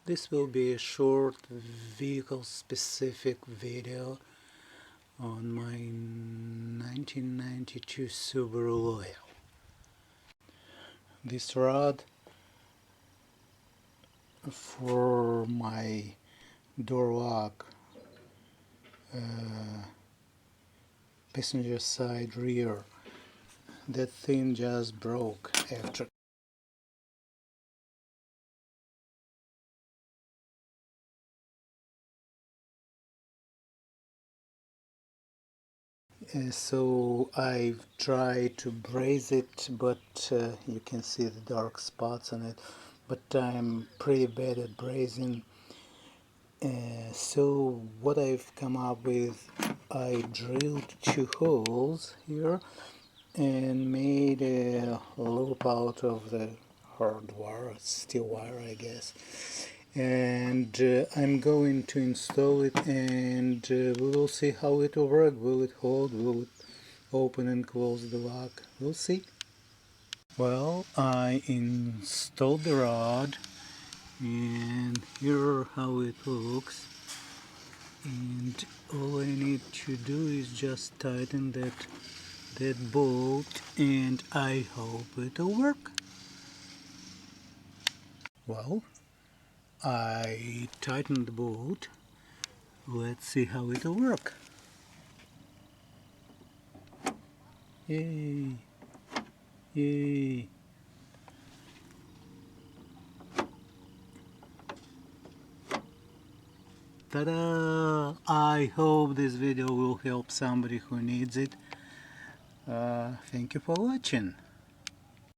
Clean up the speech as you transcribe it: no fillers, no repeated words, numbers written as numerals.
This will be a short vehicle specific video on my 1992 Subaru Loyale. This rod for my door lock, passenger side rear, that thing just broke after so I've tried to braze it, but you can see the dark spots on it, but I'm pretty bad at brazing. So what I've come up with, I drilled 2 holes here and made a loop out of the hard wire, steel wire I guess, and I'm going to install it, and we will see how it will work. Will it hold? Will it open and close the lock? We'll see. Well, I installed the rod, and here how it looks, and all I need to do is just tighten that bolt, and I hope it'll work. Well, I tightened the bolt. Let's see how it'll work. Yay! Yay! Ta-da! I hope this video will help somebody who needs it. Thank you for watching.